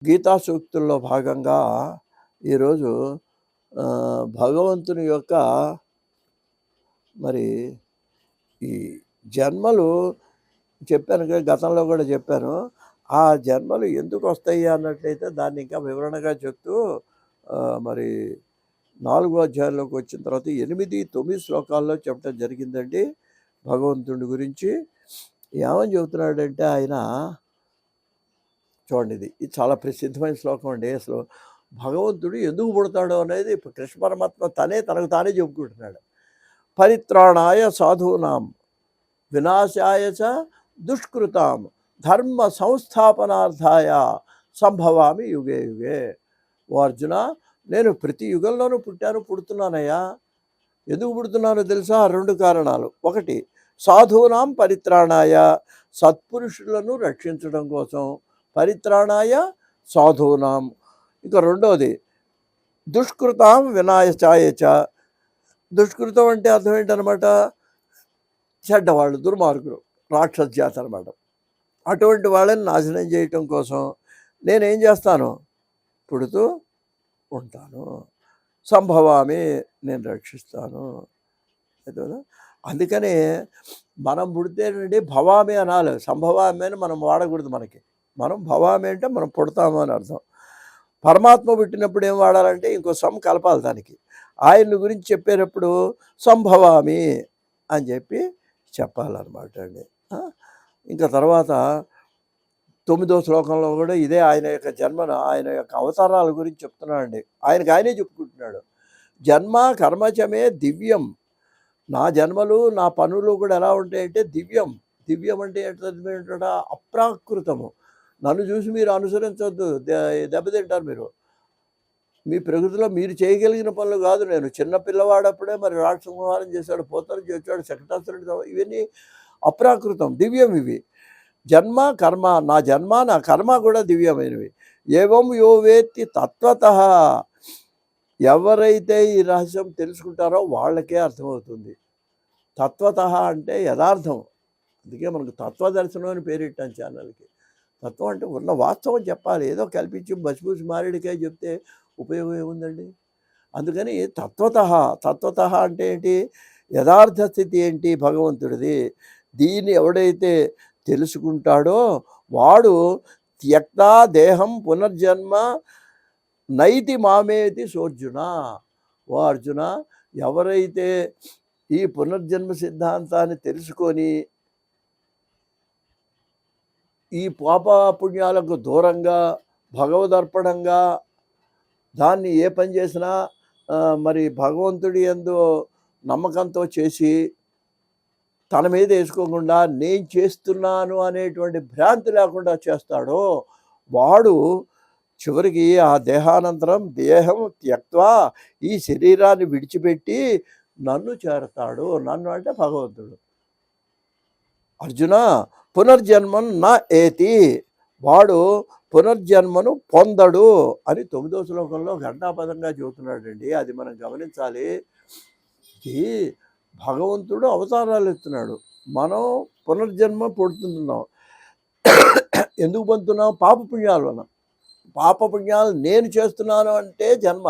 గీతా సూక్తుల్లో భాగంగా ఈరోజు భగవంతుని యొక్క మరి ఈ జన్మలు చెప్పాను కదా, గతంలో కూడా చెప్పాను. ఆ జన్మలు ఎందుకు వస్తాయి అన్నట్లయితే దాన్ని ఇంకా వివరణగా చెప్తూ మరి 4వ అధ్యాయంలోకి వచ్చిన తర్వాత 8, 9 శ్లోకాల్లో చెప్పడం జరిగిందండి భగవంతుడి గురించి. ఏమని చెబుతున్నాడంటే ఆయన, చూడండి, ఇది చాలా ప్రసిద్ధమైన శ్లోకం అండి. అసలు భగవంతుడు ఎందుకు పుడతాడు అనేది కృష్ణ పరమాత్మ తనకు తానే చెప్పుకుంటున్నాడు. పరిత్రాణాయ సాధూనాం వినాశాయ చ దుష్కృతాం ధర్మ సంస్థాపనార్థాయ సంభవామి యుగే యుగే. ఓ అర్జున, నేను ప్రతి యుగంలోనూ పుడుతున్నానయ్యా. ఎందుకు పుడుతున్నానో తెలుసా? 2 కారణాలు. ఒకటి, సాధూనాం పరిత్రాణాయ, సత్పురుషులను రక్షించడం కోసం. పరిత్రాణాయ సాధూనాం. ఇంకా రెండోది, దుష్కృతాం వినాశాయ చ. దుష్కృతం అంటే అర్థం ఏంటనమాట? చెడ్డవాళ్ళు, దుర్మార్గులు, రాక్షస జాతి అనమాట. అటువంటి వాళ్ళని నాశనం చేయటం కోసం నేనేం చేస్తాను? పుడుతూ ఉంటాను. సంభవామి, నేను రక్షిస్తాను. అందుకని మనం పుడితేనండి భవామి అనాలి, సంభవామి అని మనం వాడకూడదు. మనం భవామి అంటే మనం పుడతాము అని అర్థం. పరమాత్మ పుట్టినప్పుడు ఏం వాడాలంటే ఇంకో కలపాలి దానికి. ఆయన గురించి చెప్పేటప్పుడు సంభవామి అని చెప్పాలన్నమాట అండి. ఇంకా తర్వాత 9వ శ్లోకంలో కూడా ఇదే ఆయన యొక్క జన్మను, ఆయన యొక్క అవతారాల గురించి చెప్తున్నాడండి. ఆయనే చెప్పుకుంటున్నాడు. జన్మ కర్మచమే దివ్యం. నా జన్మలు, నా పనులు కూడా ఎలా ఉంటాయంటే దివ్యం. దివ్యం అంటే ఏంటంటే అప్రాకృతము. నన్ను చూసి మీరు అనుసరించవద్దు, దెబ్బతింటారు మీరు. మీ ప్రకృతిలో మీరు చేయగలిగిన పనులు కాదు. నేను చిన్న పిల్లవాడప్పుడే మరి రాక్షస సంహారం చేశాడు, పోతన చేశాడు, శకటాసురుడు, ఇవన్నీ అప్రాకృతం, దివ్యం ఇవి. జన్మ కర్మ, నా జన్మ నా కర్మ కూడా దివ్యమైనవి. ఏవం యో వేత్తి తత్వతః, ఎవరైతే ఈ రహస్యం తెలుసుకుంటారో వాళ్ళకే అర్థమవుతుంది. తత్వతః అంటే యథార్థం. అందుకే మనకు తత్వదర్శనం అని పేరిట్టాను ఛానల్కి. తత్వం అంటే ఉన్న వాస్తవం చెప్పాలి. ఏదో కల్పించి బసిబూసి మారేడికాయ చెప్తే ఉపయోగం ఏముందండి? అందుకని తత్వతః అంటే ఏంటి? యథార్థ స్థితి ఏంటి భగవంతుడిది. దీన్ని ఎవడైతే తెలుసుకుంటాడో వాడు త్యక్తా దేహం పునర్జన్మ నైతి మామేతి సోర్జున. ఓ అర్జున, ఎవరైతే ఈ పునర్జన్మ సిద్ధాంతాన్ని తెలుసుకొని ఈ పాపపుణ్యాలకు దూరంగా భగవదర్పణంగా దాన్ని ఏ పని చేసినా మరి భగవంతుడి యందు నమ్మకంతో చేసి తన మీద వేసుకోకుండా నేను చేస్తున్నాను అనేటువంటి భ్రాంతి లేకుండా చేస్తాడో వాడు చివరికి ఆ దేహానంతరం దేహం త్యక్వా, ఈ శరీరాన్ని విడిచిపెట్టి నన్ను చేరతాడు. నన్ను అంటే భగవంతుడు. అర్జున, పునర్జన్మం నా ఏతి, వాడు పునర్జన్మను పొందడు అని 9వ శ్లోకంలో ఘంటాపదంగా చెబుతున్నాడండి. అది మనం గమనించాలి. ఇది భగవంతుడు అవతారాలు ఎత్తున్నాడు, మనం పునర్జన్మ పొందుతున్నాం. ఎందుకు పొందుతున్నాం? పాపపుణ్యాల వలన. పాపపుణ్యాలు నేను చేస్తున్నాను అంటే జన్మ,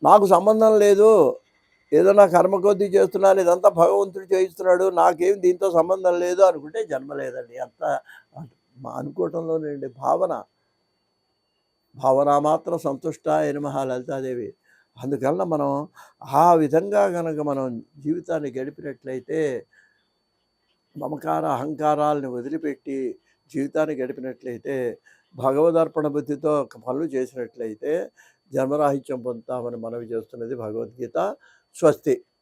నాకు సంబంధం లేదు, ఏదో నా కర్మ కొద్దీ చేస్తున్నాను, ఇదంతా భగవంతుడు చేయిస్తున్నాడు, నాకేం దీంతో సంబంధం లేదు అనుకుంటే జన్మ లేదండి. అంత అనుకోవటంలోనండి భావన మాత్రం సంతుష్టాయ నమః లలితాదేవి. అందువల్ల మనం ఆ విధంగా కనుక మనం జీవితాన్ని గడిపినట్లయితే, మమకార అహంకారాలను వదిలిపెట్టి జీవితాన్ని గడిపినట్లయితే, భగవదర్పణ బుద్ధితో పనులు చేసినట్లయితే జన్మరాహిత్యం పొందుతామని మనవి చేస్తున్నది భగవద్గీత. స్వస్తి.